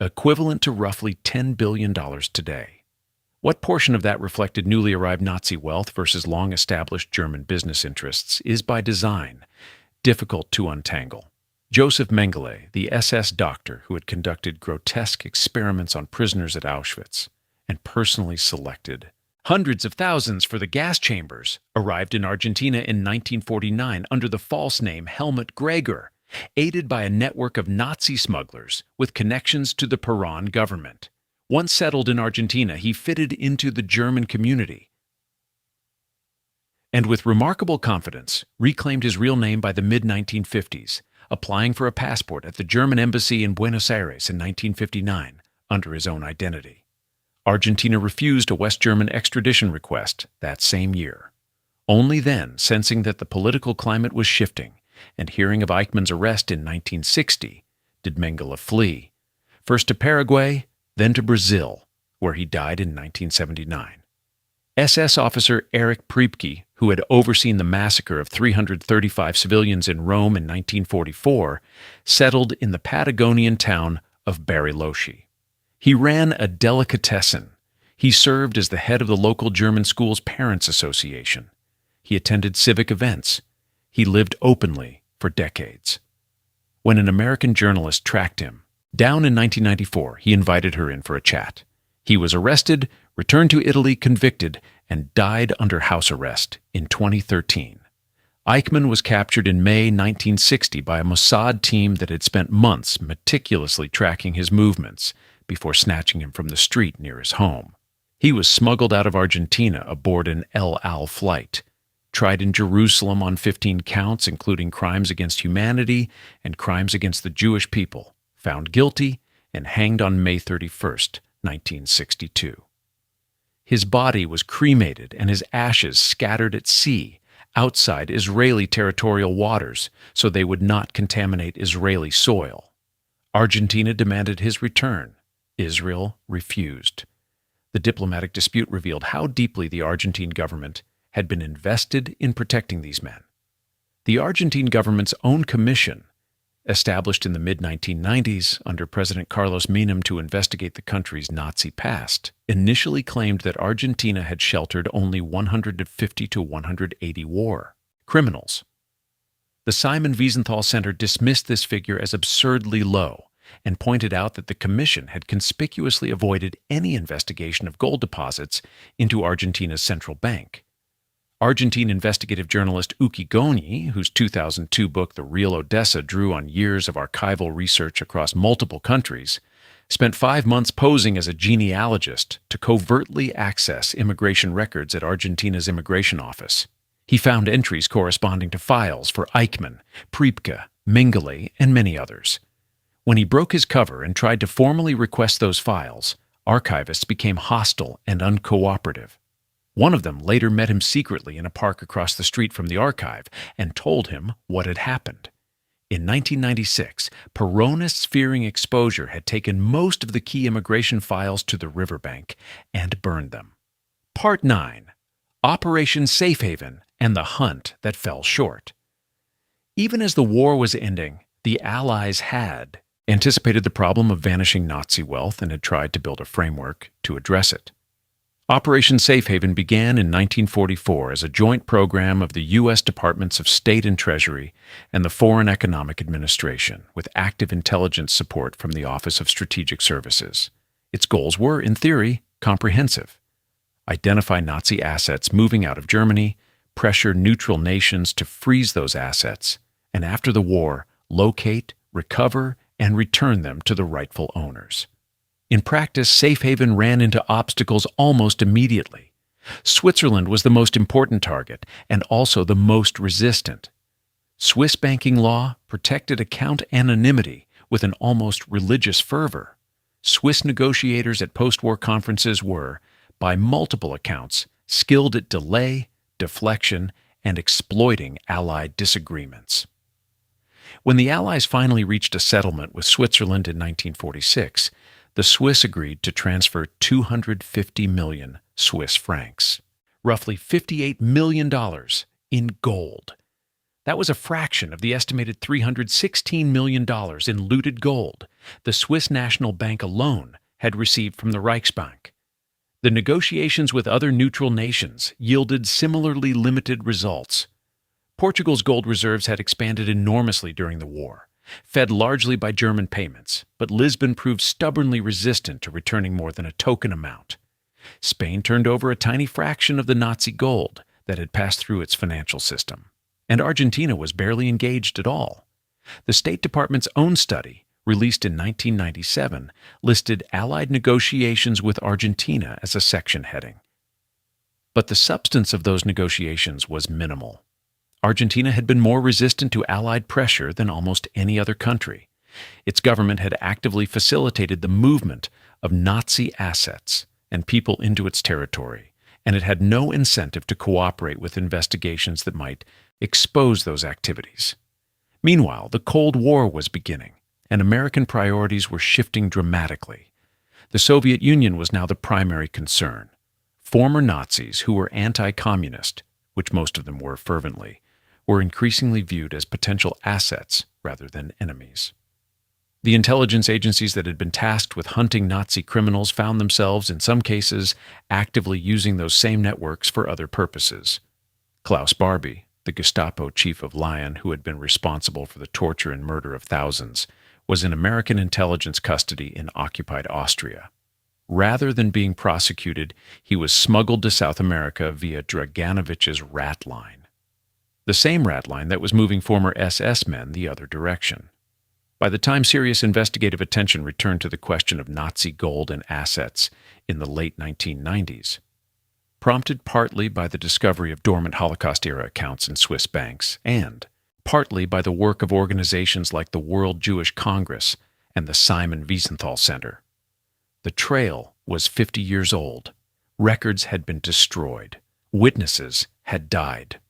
[SPEAKER 2] equivalent to roughly $10 billion today. What portion of that reflected newly arrived Nazi wealth versus long-established German business interests is by design difficult to untangle. Joseph Mengele, the SS doctor who had conducted grotesque experiments on prisoners at Auschwitz and personally selected hundreds of thousands for the gas chambers, arrived in Argentina in 1949 under the false name Helmut Greger, aided by a network of Nazi smugglers with connections to the Perón government. Once settled in Argentina, he fitted into the German community and with remarkable confidence reclaimed his real name by the mid-1950s, applying for a passport at the German embassy in Buenos Aires in 1959 under his own identity. Argentina refused a West German extradition request that same year. Only then, sensing that the political climate was shifting and hearing of Eichmann's arrest in 1960, did Mengele flee, first to Paraguay, then to Brazil, where he died in 1979. SS officer Erich Priebke, who had overseen the massacre of 335 civilians in Rome in 1944, settled in the Patagonian town of Bariloche. He ran a delicatessen. He served as the head of the local German school's parents' association. He attended civic events. He lived openly for decades. When an American journalist tracked him down in 1994, he invited her in for a chat. He was arrested, returned to Italy convicted, and died under house arrest in 2013. Eichmann was captured in May 1960 by a Mossad team that had spent months meticulously tracking his movements before snatching him from the street near his home. He was smuggled out of Argentina aboard an El Al flight, tried in Jerusalem on 15 counts including crimes against humanity and crimes against the Jewish people, found guilty, and hanged on May 31st, 1962. His body was cremated and his ashes scattered at sea outside Israeli territorial waters so they would not contaminate Israeli soil. Argentina demanded his return. Israel refused. The diplomatic dispute revealed how deeply the Argentine government had been invested in protecting these men. The Argentine government's own commission, established in the mid-1990s under President Carlos Menem to investigate the country's Nazi past, initially claimed that Argentina had sheltered only 150 to 180 war criminals. The Simon Wiesenthal Center dismissed this figure as absurdly low and pointed out that the commission had conspicuously avoided any investigation of gold deposits into Argentina's central bank. Argentine investigative journalist Uki Goni, whose 2002 book The Real Odessa drew on years of archival research across multiple countries, spent 5 months posing as a genealogist to covertly access immigration records at Argentina's immigration office. He found entries corresponding to files for Eichmann, Priebke, Mengele, and many others. When he broke his cover and tried to formally request those files, archivists became hostile and uncooperative. One of them later met him secretly in a park across the street from the archive and told him what had happened. In 1996, Peronists fearing exposure had taken most of the key immigration files to the riverbank and burned them. Part 9. Operation Safe Haven and the Hunt That Fell Short. Even as the war was ending, the Allies had anticipated the problem of vanishing Nazi wealth and had tried to build a framework to address it. Operation Safe Haven began in 1944 as a joint program of the U.S. Departments of State and Treasury and the Foreign Economic Administration, with active intelligence support from the Office of Strategic Services. Its goals were, in theory, comprehensive. Identify Nazi assets moving out of Germany, pressure neutral nations to freeze those assets, and after the war, locate, recover, and return them to the rightful owners. In practice, Safe Haven ran into obstacles almost immediately. Switzerland was the most important target and also the most resistant. Swiss banking law protected account anonymity with an almost religious fervor. Swiss negotiators at post-war conferences were, by multiple accounts, skilled at delay, deflection, and exploiting Allied disagreements. When the Allies finally reached a settlement with Switzerland in 1946, the Swiss agreed to transfer 250 million Swiss francs, roughly $58 million in gold. That was a fraction of the estimated $316 million in looted gold the Swiss National Bank alone had received from the Reichsbank. The negotiations with other neutral nations yielded similarly limited results. Portugal's gold reserves had expanded enormously during the war, fed largely by German payments, but Lisbon proved stubbornly resistant to returning more than a token amount. Spain turned over a tiny fraction of the Nazi gold that had passed through its financial system, and Argentina was barely engaged at all. The State Department's own study, released in 1997, listed Allied negotiations with Argentina as a section heading. But the substance of those negotiations was minimal. Argentina had been more resistant to Allied pressure than almost any other country. Its government had actively facilitated the movement of Nazi assets and people into its territory, and it had no incentive to cooperate with investigations that might expose those activities. Meanwhile, the Cold War was beginning, and American priorities were shifting dramatically. The Soviet Union was now the primary concern. Former Nazis who were anti-communist, which most of them were fervently, were increasingly viewed as potential assets rather than enemies. The intelligence agencies that had been tasked with hunting Nazi criminals found themselves, in some cases, actively using those same networks for other purposes. Klaus Barbie, the Gestapo chief of Lyon who had been responsible for the torture and murder of thousands, was in American intelligence custody in occupied Austria. Rather than being prosecuted, he was smuggled to South America via Draganovich's ratline, the same ratline that was moving former SS men the other direction. By the time serious investigative attention returned to the question of Nazi gold and assets in the late 1990s, prompted partly by the discovery of dormant Holocaust-era accounts in Swiss banks and partly by the work of organizations like the World Jewish Congress and the Simon Wiesenthal Center, the trail was 50 years old. Records had been destroyed. Witnesses had died.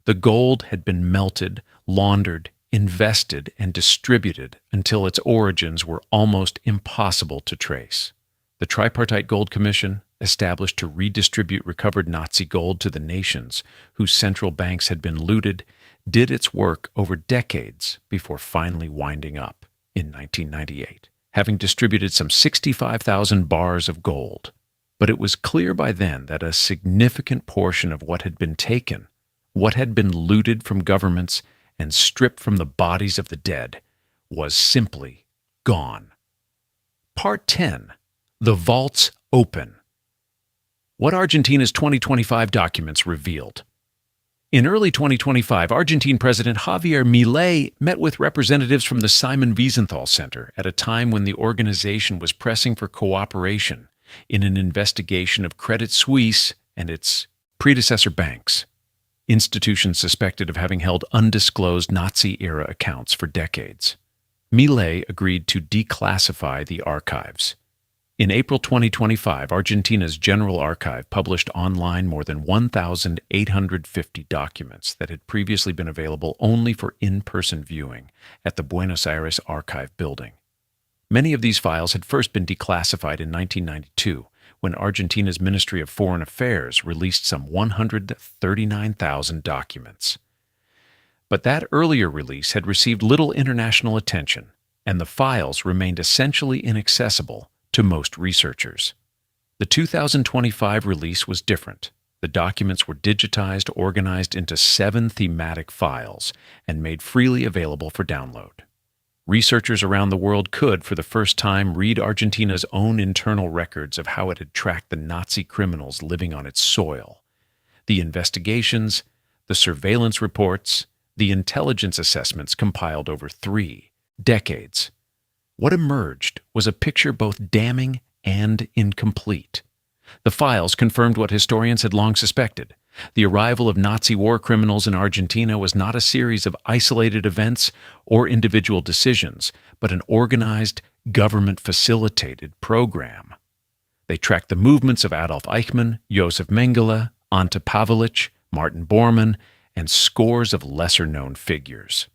[SPEAKER 2] The gold had been melted, laundered, invested, and distributed until its origins were almost impossible to trace. The Tripartite Gold Commission, established to redistribute recovered Nazi gold to the nations whose central banks had been looted, did its work over decades before finally winding up in 1998, having distributed some 65,000 bars of gold. But it was clear by then that a significant portion of what had been taken, what had been looted from governments and stripped from the bodies of the dead, was simply gone. Part 10. The Vaults Open. What Argentina's 2025 documents revealed. In early 2025, Argentine President Javier Milei met with representatives from the Simon Wiesenthal Center at a time when the organization was pressing for cooperation in an investigation of Credit Suisse and its predecessor banks, institutions suspected of having held undisclosed Nazi-era accounts for decades. Milei agreed to declassify the archives. In April 2025, Argentina's General Archive published online more than 1,850 documents that had previously been available only for in-person viewing at the Buenos Aires Archive building. Many of these files had first been declassified in 1992, when Argentina's Ministry of Foreign Affairs released some 139,000 documents. But that earlier release had received little international attention, and the files remained essentially inaccessible to most researchers. The 2025 release was different. The documents were digitized, organized into 7 thematic files, and made freely available for download. Researchers around the world could, for the first time, read Argentina's own internal records of how it had tracked the Nazi criminals living on its soil, the investigations, the surveillance reports, the intelligence assessments compiled over 3 decades. What emerged was a picture both damning and incomplete. The files confirmed what historians had long suspected. The arrival of Nazi war criminals in Argentina was not a series of isolated events or individual decisions, but an organized, government-facilitated program. They tracked the movements of Adolf Eichmann, Josef Mengele, Ante Pavelic, Martin Bormann, and scores of lesser-known figures.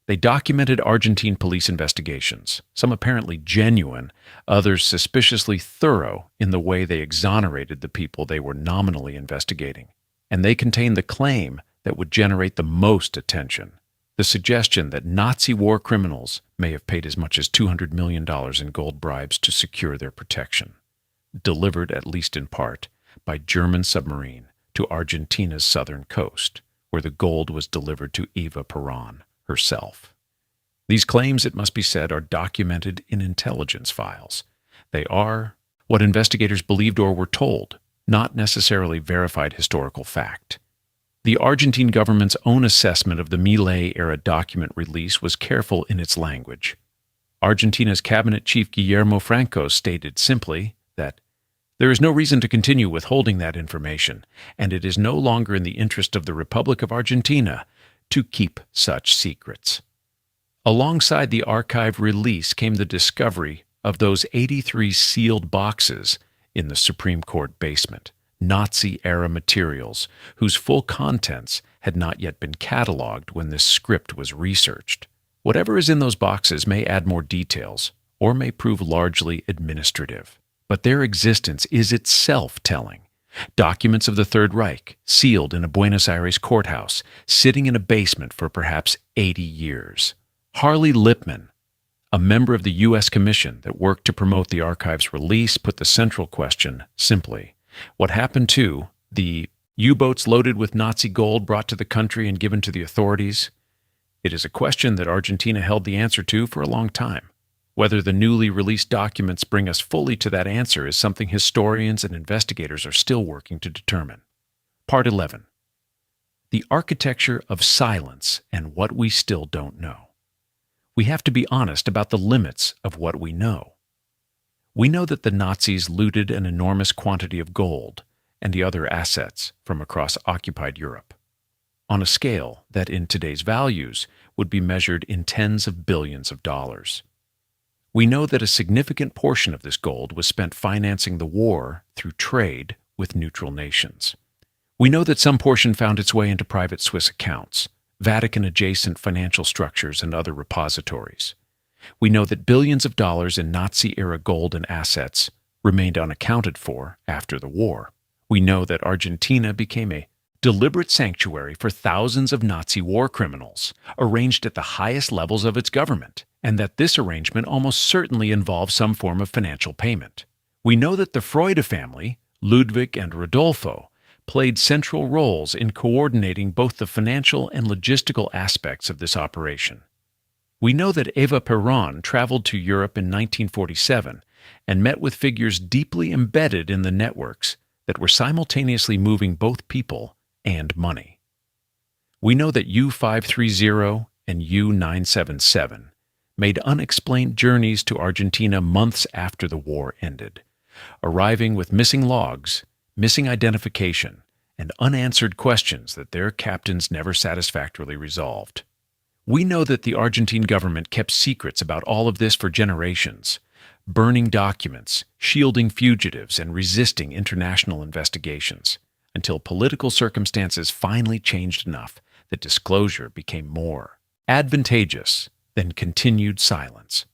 [SPEAKER 2] They documented Argentine police investigations, some apparently genuine, others suspiciously thorough in the way they exonerated the people they were nominally investigating. And they contained the claim that would generate the most attention, the suggestion that Nazi war criminals may have paid as much as $200 million in gold bribes to secure their protection, delivered at least in part by German submarine to Argentina's southern coast, where the gold was delivered to Eva Perón herself. These claims, it must be said, are documented in intelligence files. They are what investigators believed or were told, not necessarily verified historical fact. The Argentine government's own assessment of the Mengele-era document release was careful in its language. Argentina's cabinet chief Guillermo Franco stated simply that there is no reason to continue withholding that information, and it is no longer in the interest of the Republic of Argentina to keep such secrets. Alongside the archive release came the discovery of those 83 sealed boxes in the Supreme Court basement, Nazi-era materials whose full contents had not yet been cataloged when this script was researched. Whatever is in those boxes may add more details or may prove largely administrative, but their existence is itself telling. Documents of the Third Reich, sealed in a Buenos Aires courthouse, sitting in a basement for perhaps 80 years. Harley Lipman, a member of the U.S. Commission that worked to promote the archive's release, put the central question simply: what happened to the U-boats loaded with Nazi gold brought to the country and given to the authorities? It is a question that Argentina held the answer to for a long time. Whether the newly released documents bring us fully to that answer is something historians and investigators are still working to determine. Part 11. The architecture of silence and what we still don't know. We have to be honest about the limits of what we know. We know that the Nazis looted an enormous quantity of gold and the other assets from across occupied Europe, on a scale that in today's values would be measured in tens of billions of dollars. We know that a significant portion of this gold was spent financing the war through trade with neutral nations. We know that some portion found its way into private Swiss accounts, Vatican-adjacent financial structures, and other repositories. We know that billions of dollars in Nazi-era gold and assets remained unaccounted for after the war. We know that Argentina became a deliberate sanctuary for thousands of Nazi war criminals, arranged at the highest levels of its government, and that this arrangement almost certainly involved some form of financial payment. We know that the Freude family, Ludwig and Rodolfo, played central roles in coordinating both the financial and logistical aspects of this operation. We know that Eva Perón traveled to Europe in 1947 and met with figures deeply embedded in the networks that were simultaneously moving both people and money. We know that U-530 and U-977 made unexplained journeys to Argentina months after the war ended, arriving with missing logs, missing identification, and unanswered questions that their captains never satisfactorily resolved. We know that the Argentine government kept secrets about all of this for generations, burning documents, shielding fugitives, and resisting international investigations, until political circumstances finally changed enough that disclosure became more advantageous than continued silence.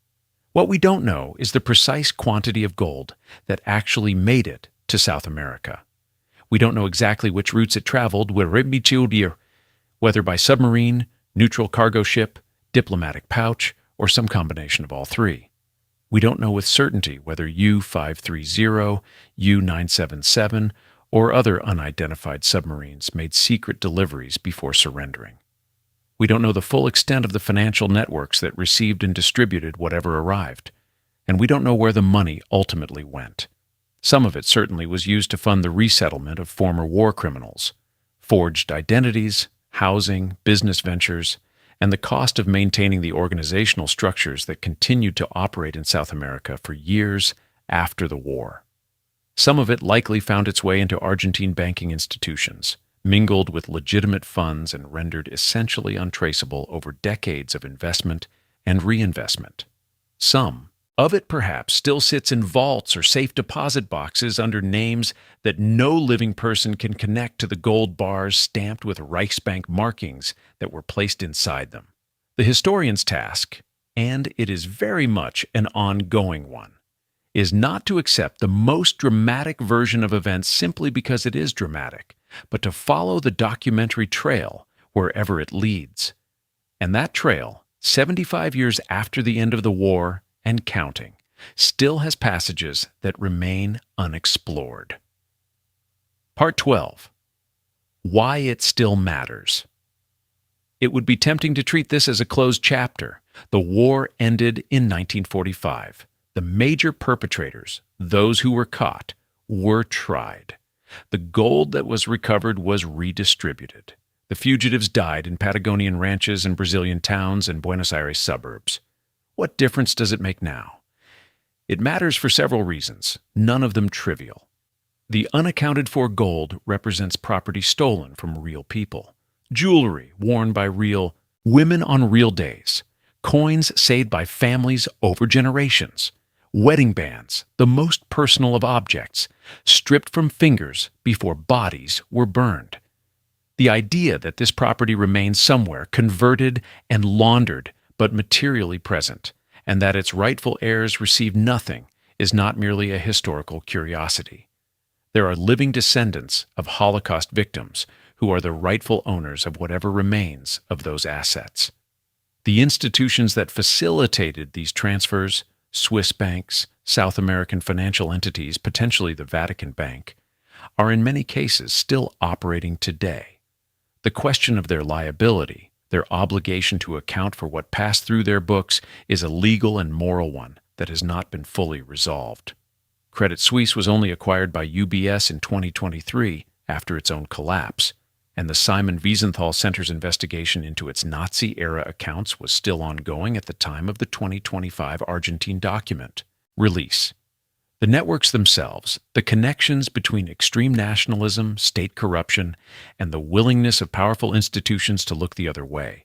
[SPEAKER 2] What we don't know is the precise quantity of gold that actually made it to South America. We don't know exactly which routes it traveled, whether by submarine, neutral cargo ship, diplomatic pouch, or some combination of all three. We don't know with certainty whether U-530, U-977, or other unidentified submarines made secret deliveries before surrendering. We don't know the full extent of the financial networks that received and distributed whatever arrived, and we don't know where the money ultimately went. Some of it certainly was used to fund the resettlement of former war criminals, forged identities, housing, business ventures, and the cost of maintaining the organizational structures that continued to operate in South America for years after the war. Some of it likely found its way into Argentine banking institutions, mingled with legitimate funds and rendered essentially untraceable over decades of investment and reinvestment. Some of it perhaps still sits in vaults or safe deposit boxes under names that no living person can connect to the gold bars stamped with Reichsbank markings that were placed inside them. The historian's task, and it is very much an ongoing one, is not to accept the most dramatic version of events simply because it is dramatic, but to follow the documentary trail wherever it leads. And that trail, 75 years after the end of the war and counting, still has passages that remain unexplored. Part 12. Why it still matters. It would be tempting to treat this as a closed chapter. The war ended in 1945. The major perpetrators, those who were caught, were tried. The gold that was recovered was redistributed. The fugitives died in Patagonian ranches and Brazilian towns and Buenos Aires suburbs. What difference does it make now? It matters for several reasons, none of them trivial. The unaccounted for gold represents property stolen from real people, jewelry worn by real women on real days, coins saved by families over generations, wedding bands, the most personal of objects, stripped from fingers before bodies were burned. The idea that this property remains somewhere converted and laundered but materially present, and that its rightful heirs receive nothing, is not merely a historical curiosity. There are living descendants of Holocaust victims who are the rightful owners of whatever remains of those assets. The institutions that facilitated these transfers, Swiss banks, South American financial entities, potentially the Vatican Bank, are in many cases still operating today. The question of their liability, their obligation to account for what passed through their books, is a legal and moral one that has not been fully resolved. Credit Suisse was only acquired by UBS in 2023 after its own collapse, and the Simon Wiesenthal Center's investigation into its Nazi-era accounts was still ongoing at the time of the 2025 Argentine document release. The networks themselves, the connections between extreme nationalism, state corruption, and the willingness of powerful institutions to look the other way,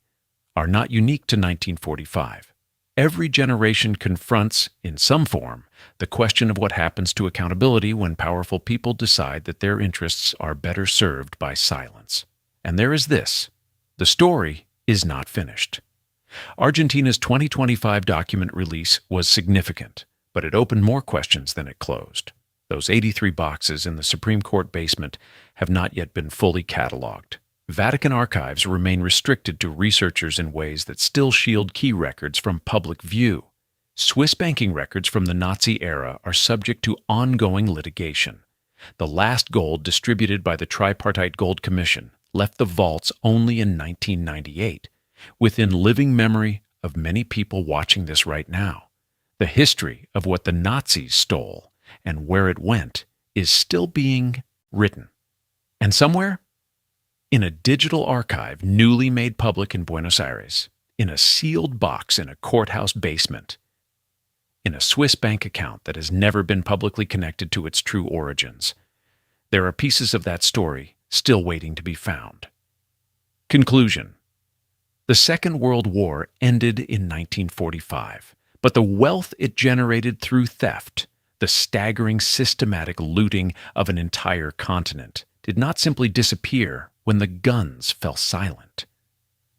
[SPEAKER 2] are not unique to 1945. Every generation confronts, in some form, the question of what happens to accountability when powerful people decide that their interests are better served by silence. And there is this: the story is not finished. Argentina's 2025 document release was significant, but it opened more questions than it closed. Those 83 boxes in the Supreme Court basement have not yet been fully cataloged. Vatican archives remain restricted to researchers in ways that still shield key records from public view. Swiss banking records from the Nazi era are subject to ongoing litigation. The last gold distributed by the Tripartite Gold Commission left the vaults only in 1998, within living memory of many people watching this right now. The history of what the Nazis stole and where it went is still being written. And somewhere, in a digital archive newly made public in Buenos Aires, in a sealed box in a courthouse basement, in a Swiss bank account that has never been publicly connected to its true origins, there are pieces of that story still waiting to be found. Conclusion. The Second World War ended in 1945, but the wealth it generated through theft, the staggering systematic looting of an entire continent, did not simply disappear when the guns fell silent.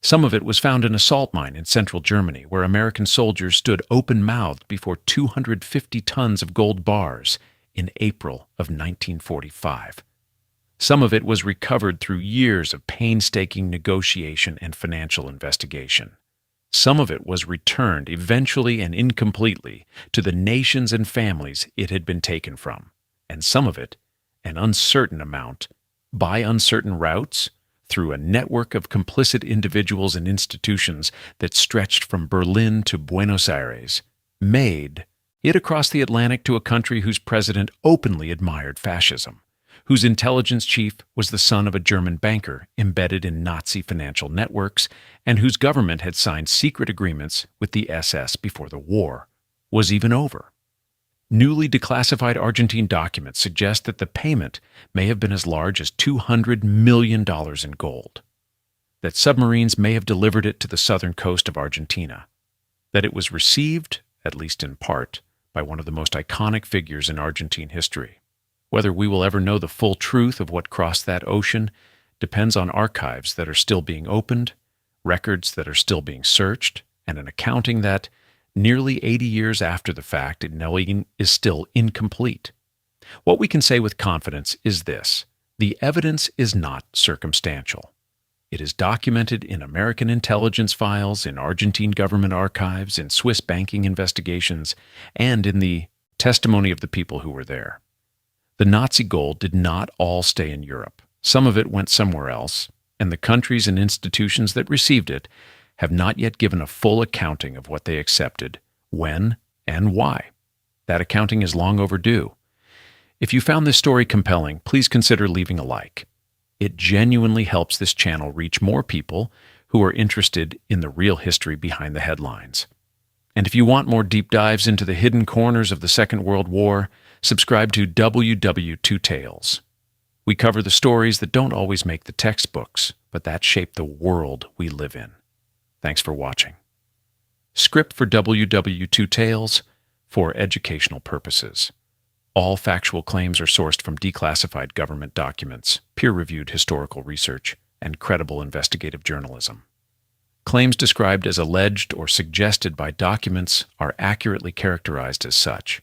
[SPEAKER 2] Some of it was found in a salt mine in central Germany, where American soldiers stood open-mouthed before 250 tons of gold bars in April of 1945. Some of it was recovered through years of painstaking negotiation and financial investigation. Some of it was returned eventually and incompletely to the nations and families it had been taken from, and some of it, an uncertain amount, by uncertain routes, through a network of complicit individuals and institutions that stretched from Berlin to Buenos Aires, made it across the Atlantic to a country whose president openly admired fascism, whose intelligence chief was the son of a German banker embedded in Nazi financial networks, and whose government had signed secret agreements with the SS before the war was even over. Newly declassified Argentine documents suggest that the payment may have been as large as $200 million in gold, that submarines may have delivered it to the southern coast of Argentina, that it was received, at least in part, by one of the most iconic figures in Argentine history. Whether we will ever know the full truth of what crossed that ocean depends on archives that are still being opened, records that are still being searched, and an accounting that, nearly 80 years after the fact, is still incomplete. What we can say with confidence is this: the evidence is not circumstantial. It is documented in American intelligence files, in Argentine government archives, in Swiss banking investigations, and in the testimony of the people who were there. The Nazi gold did not all stay in Europe. Some of it went somewhere else, and the countries and institutions that received it have not yet given a full accounting of what they accepted, when, and why. That accounting is long overdue. If you found this story compelling, please consider leaving a like. It genuinely helps this channel reach more people who are interested in the real history behind the headlines. And if you want more deep dives into the hidden corners of the Second World War, subscribe to WWII Tales. We cover the stories that don't always make the textbooks, but that shape the world we live in. Thanks for watching. Script for WWII Tales for educational purposes. All factual claims are sourced from declassified government documents, peer-reviewed historical research, and credible investigative journalism. Claims described as alleged or suggested by documents are accurately characterized as such.